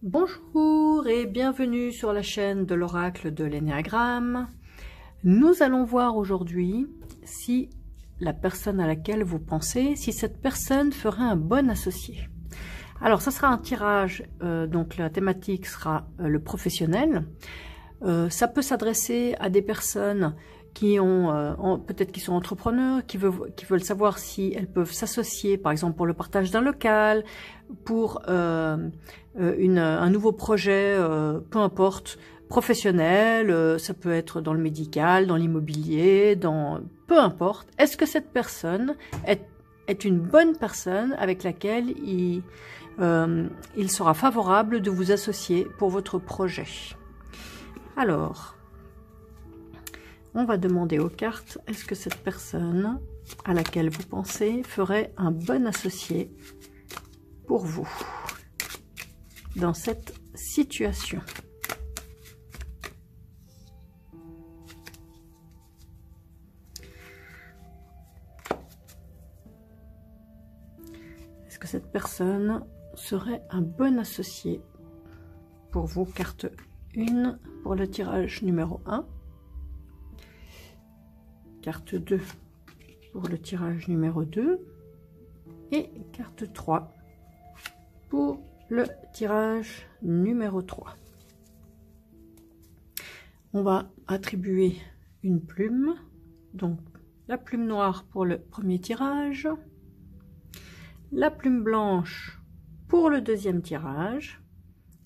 Bonjour et bienvenue sur la chaîne de l'oracle de l'énéagramme. Nous allons voir aujourd'hui si la personne à laquelle vous pensez, si cette personne ferait un bon associé. Alors ça sera un tirage, donc la thématique sera le professionnel. Ça peut s'adresser à des personnes qui ont peut-être qui sont entrepreneurs, qui veulent savoir si elles peuvent s'associer, par exemple pour le partage d'un local, pour un nouveau projet, peu importe, professionnel, ça peut être dans le médical, dans l'immobilier, peu importe. Est-ce que cette personne est une bonne personne avec laquelle il sera favorable de vous associer pour votre projet? Alors, on va demander aux cartes, est-ce que cette personne à laquelle vous pensez ferait un bon associé pour vous dans cette situation? Est-ce que cette personne serait un bon associé pour vous? Carte 1 pour le tirage numéro 1. Carte 2 pour le tirage numéro 2. Et carte 3 pour le tirage numéro 3. On va attribuer une plume. Donc la plume noire pour le premier tirage. La plume blanche pour le deuxième tirage.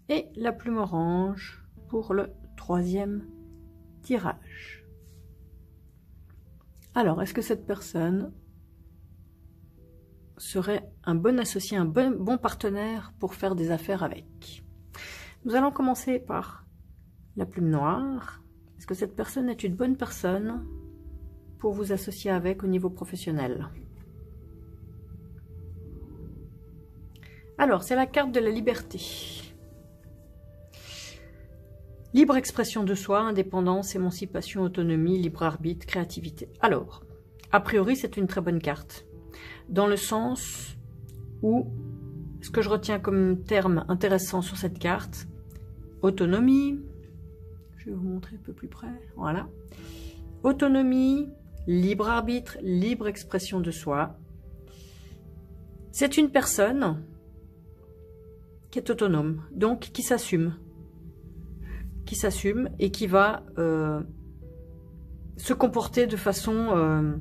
Et la plume orange pour le troisième tirage. Alors, est-ce que cette personne serait un bon associé, un bon partenaire pour faire des affaires avec? Nous allons commencer par la plume noire. Est-ce que cette personne est une bonne personne pour vous associer avec au niveau professionnel? Alors, c'est la carte de la liberté. Libre expression de soi, indépendance, émancipation, autonomie, libre arbitre, créativité. Alors, a priori, c'est une très bonne carte. Dans le sens où, ce que je retiens comme terme intéressant sur cette carte, autonomie, je vais vous montrer un peu plus près, voilà. Autonomie, libre arbitre, libre expression de soi. C'est une personne qui est autonome, donc qui s'assume et qui va se comporter de façon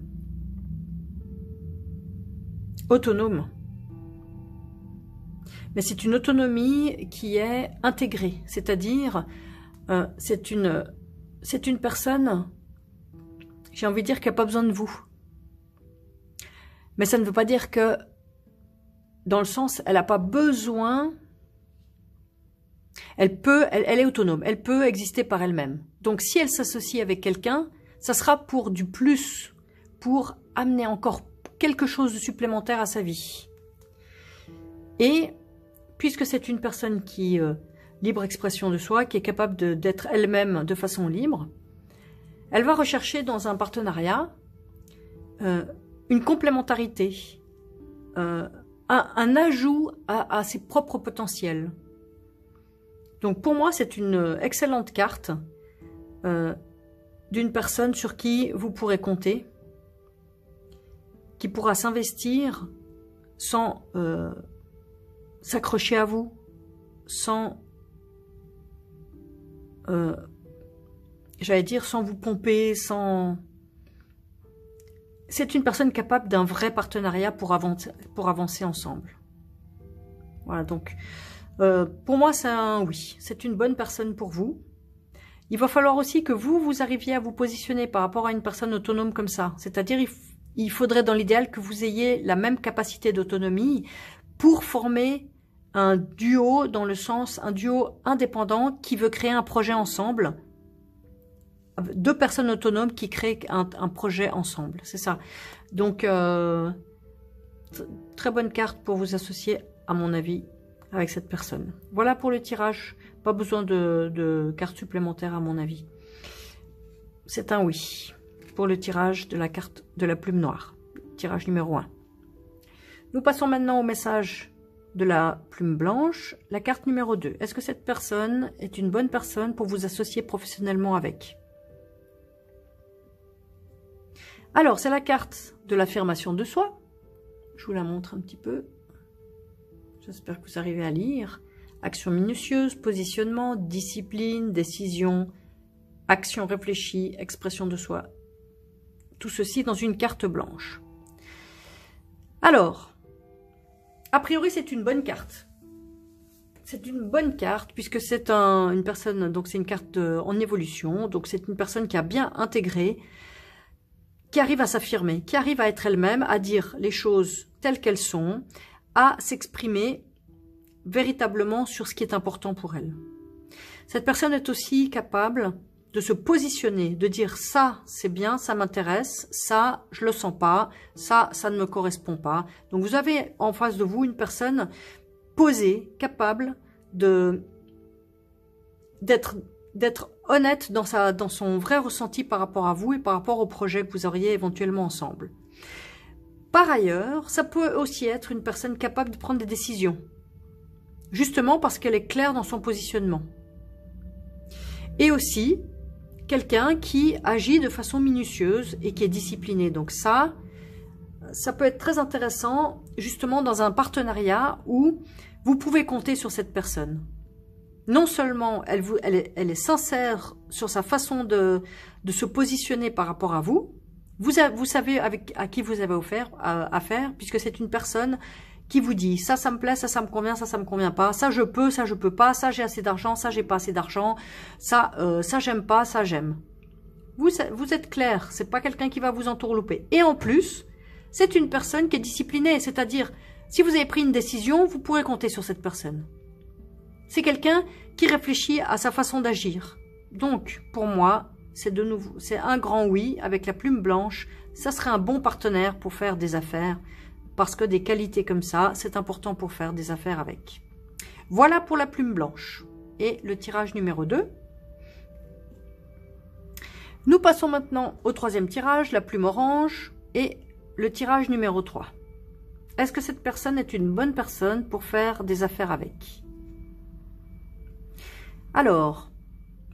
autonome. Mais c'est une autonomie qui est intégrée, c'est-à-dire c'est une personne, j'ai envie de dire, qui n'a pas besoin de vous. Mais ça ne veut pas dire que, dans le sens, elle n'a pas besoin. Elle est autonome, elle peut exister par elle-même. Donc si elle s'associe avec quelqu'un, ça sera pour du plus, pour amener encore quelque chose de supplémentaire à sa vie. Et puisque c'est une personne qui libre expression de soi, qui est capable d'être elle-même de façon libre, elle va rechercher dans un partenariat une complémentarité, un ajout à ses propres potentiels. Donc pour moi, c'est une excellente carte d'une personne sur qui vous pourrez compter, qui pourra s'investir sans s'accrocher à vous, sans, j'allais dire, sans vous pomper, sans... C'est une personne capable d'un vrai partenariat pour avancer ensemble. Voilà, donc... pour moi, c'est un oui. C'est une bonne personne pour vous. Il va falloir aussi que vous arriviez à vous positionner par rapport à une personne autonome comme ça. C'est-à-dire, il faudrait dans l'idéal que vous ayez la même capacité d'autonomie pour former un duo, dans le sens, un duo indépendant qui veut créer un projet ensemble. Deux personnes autonomes qui créent un projet ensemble. C'est ça. Donc, très bonne carte pour vous associer, à mon avis, avec cette personne. Voilà pour le tirage. Pas besoin de cartes supplémentaires à mon avis. C'est un oui pour le tirage de la carte de la plume noire. Tirage numéro 1. Nous passons maintenant au message de la plume blanche, la carte numéro 2. Est-ce que cette personne est une bonne personne pour vous associer professionnellement avec? Alors, c'est la carte de l'affirmation de soi. Je vous la montre un petit peu. J'espère que vous arrivez à lire. Action minutieuse, positionnement, discipline, décision, action réfléchie, expression de soi. Tout ceci dans une carte blanche. Alors, a priori, c'est une bonne carte. C'est une bonne carte puisque c'est une personne, donc c'est une carte en évolution. Donc c'est une personne qui a bien intégré, qui arrive à s'affirmer, qui arrive à être elle-même, à dire les choses telles qu'elles sont, à s'exprimer véritablement sur ce qui est important pour elle. Cette personne est aussi capable de se positionner, de dire ça c'est bien, ça m'intéresse, ça je le sens pas, ça ne me correspond pas. Donc vous avez en face de vous une personne posée, capable d'être honnête dans son vrai ressenti par rapport à vous et par rapport au projet que vous auriez éventuellement ensemble. Par ailleurs, ça peut aussi être une personne capable de prendre des décisions, justement parce qu'elle est claire dans son positionnement. Et aussi, quelqu'un qui agit de façon minutieuse et qui est discipliné. Donc ça peut être très intéressant, justement dans un partenariat où vous pouvez compter sur cette personne. Non seulement elle est sincère sur sa façon de se positionner par rapport à vous, vous savez à qui vous avez affaire, puisque c'est une personne qui vous dit ça me plaît, ça me convient, ça me convient pas, ça je peux pas, ça j'ai assez d'argent, ça j'ai pas assez d'argent, ça j'aime pas, ça j'aime. Vous êtes clair, c'est pas quelqu'un qui va vous entourlouper. Et en plus, c'est une personne qui est disciplinée, c'est-à-dire si vous avez pris une décision, vous pourrez compter sur cette personne. C'est quelqu'un qui réfléchit à sa façon d'agir. Donc, pour moi, c'est un grand oui avec la plume blanche. Ça serait un bon partenaire pour faire des affaires. Parce que des qualités comme ça, c'est important pour faire des affaires avec. Voilà pour la plume blanche. Et le tirage numéro 2. Nous passons maintenant au troisième tirage, la plume orange. Et le tirage numéro 3. Est-ce que cette personne est une bonne personne pour faire des affaires avec? Alors,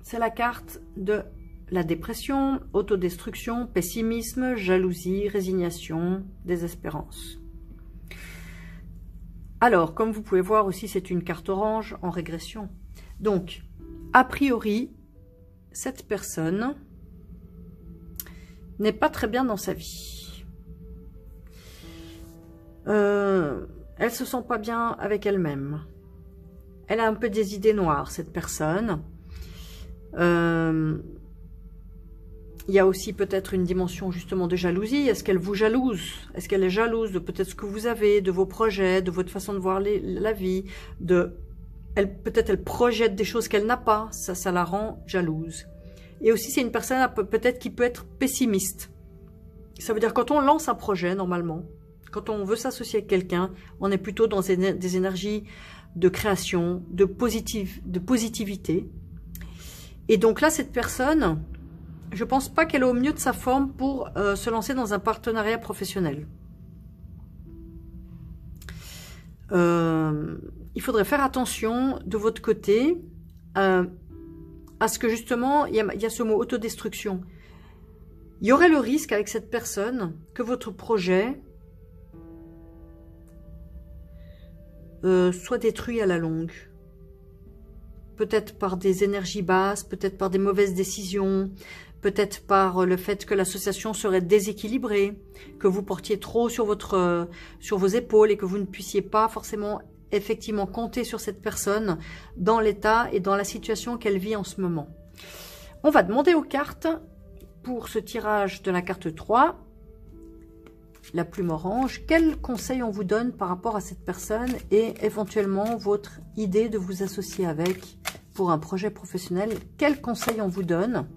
c'est la carte de la dépression, autodestruction, pessimisme, jalousie, résignation, désespérance. Alors, comme vous pouvez voir aussi, c'est une carte orange en régression. Donc, a priori, cette personne n'est pas très bien dans sa vie. Elle se sent pas bien avec elle-même. Elle a un peu des idées noires, cette personne. Il y a aussi peut-être une dimension justement de jalousie. Est-ce qu'elle vous jalouse? Est-ce qu'elle est jalouse de peut-être ce que vous avez, de vos projets, de votre façon de voir la vie? Peut-être elle projette des choses qu'elle n'a pas. Ça la rend jalouse. Et aussi, c'est une personne peut-être qui peut être pessimiste. Ça veut dire quand on lance un projet, normalement, quand on veut s'associer avec quelqu'un, on est plutôt dans des énergies de création, de positivité. Et donc là, cette personne, je pense pas qu'elle est au mieux de sa forme pour se lancer dans un partenariat professionnel. Il faudrait faire attention de votre côté à ce que justement, il y a ce mot autodestruction. Il y aurait le risque avec cette personne que votre projet soit détruit à la longue. Peut-être par des énergies basses, peut-être par des mauvaises décisions, peut-être par le fait que l'association serait déséquilibrée, que vous portiez trop sur vos épaules et que vous ne puissiez pas forcément effectivement compter sur cette personne dans l'état et dans la situation qu'elle vit en ce moment. On va demander aux cartes pour ce tirage de la carte 3, la plume orange, quels conseils on vous donne par rapport à cette personne et éventuellement votre idée de vous associer avec pour un projet professionnel. Quels conseils on vous donne?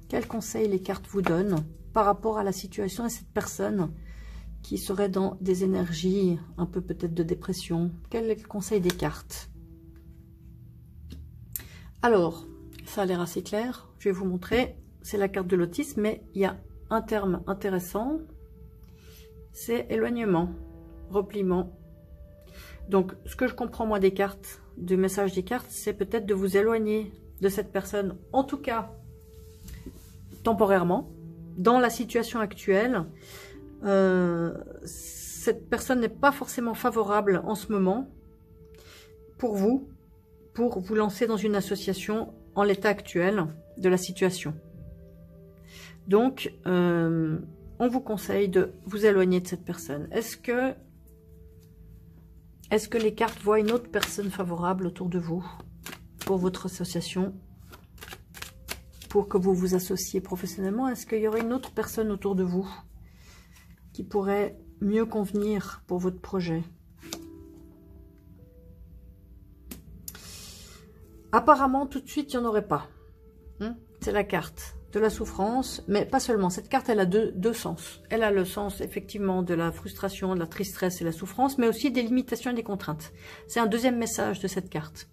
Quels conseils les cartes vous donnent par rapport à la situation et cette personne qui serait dans des énergies un peu peut-être de dépression? Quel est le conseil des cartes? Alors, ça a l'air assez clair. Je vais vous montrer. C'est la carte de l'autisme, mais il y a un terme intéressant. C'est éloignement, repliement. Donc, ce que je comprends moi des cartes, du message des cartes, c'est peut-être de vous éloigner de cette personne, en tout cas temporairement, dans la situation actuelle. Cette personne n'est pas forcément favorable en ce moment pour vous lancer dans une association en l'état actuel de la situation. Donc, on vous conseille de vous éloigner de cette personne. Est-ce que les cartes voient une autre personne favorable autour de vous pour votre association, pour que vous vous associez professionnellement? Est-ce qu'il y aurait une autre personne autour de vous qui pourrait mieux convenir pour votre projet? Apparemment, tout de suite, il n'y en aurait pas. C'est la carte de la souffrance, mais pas seulement. Cette carte, elle a deux sens. Elle a le sens, effectivement, de la frustration, de la tristesse et la souffrance, mais aussi des limitations et des contraintes. C'est un deuxième message de cette carte.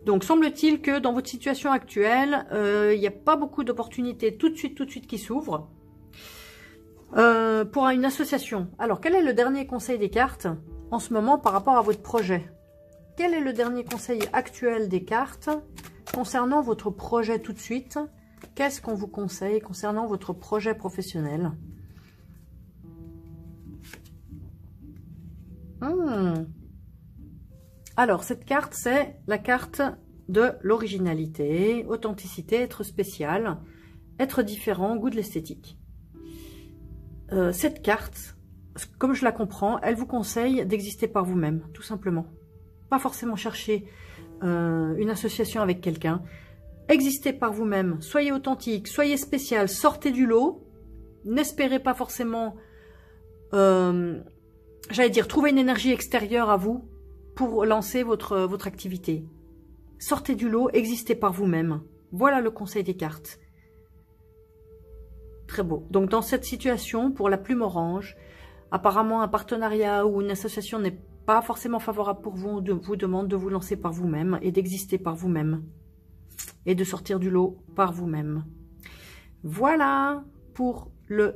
Donc, semble-t-il que dans votre situation actuelle, il n'y a pas beaucoup d'opportunités tout de suite qui s'ouvrent pour une association. Alors, quel est le dernier conseil des cartes en ce moment par rapport à votre projet? Quel est le dernier conseil actuel des cartes concernant votre projet tout de suite? Qu'est-ce qu'on vous conseille concernant votre projet professionnel? Alors, cette carte, c'est la carte de l'originalité, authenticité, être spécial, être différent, goût de l'esthétique. Cette carte, comme je la comprends, elle vous conseille d'exister par vous-même, tout simplement. Pas forcément chercher une association avec quelqu'un. Existez par vous-même, soyez authentique, soyez spécial, sortez du lot. N'espérez pas forcément, j'allais dire, trouver une énergie extérieure à vous pour lancer votre activité. Sortez du lot, existez par vous-même. Voilà le conseil des cartes. Très beau. Donc dans cette situation, pour la plume orange, apparemment un partenariat ou une association n'est pas forcément favorable pour vous, vous demande de vous lancer par vous-même et d'exister par vous-même. Et de sortir du lot par vous-même. Voilà pour le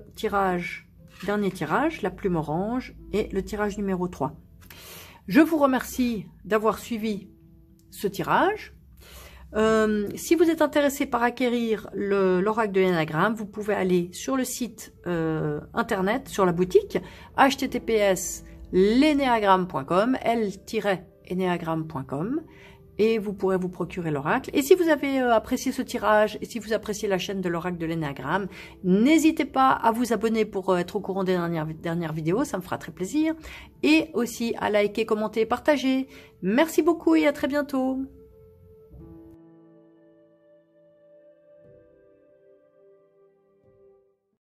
dernier tirage, la plume orange et le tirage numéro 3. Je vous remercie d'avoir suivi ce tirage. Si vous êtes intéressé par acquérir l'oracle de l'énéagramme, vous pouvez aller sur le site internet, sur la boutique, https://lenéagramme.com, l-enéagramme.com, et vous pourrez vous procurer l'oracle. Et si vous avez apprécié ce tirage, et si vous appréciez la chaîne de l'oracle de l'énéagramme, n'hésitez pas à vous abonner pour être au courant des dernières vidéos, ça me fera très plaisir. Et aussi à liker, commenter et partager. Merci beaucoup et à très bientôt.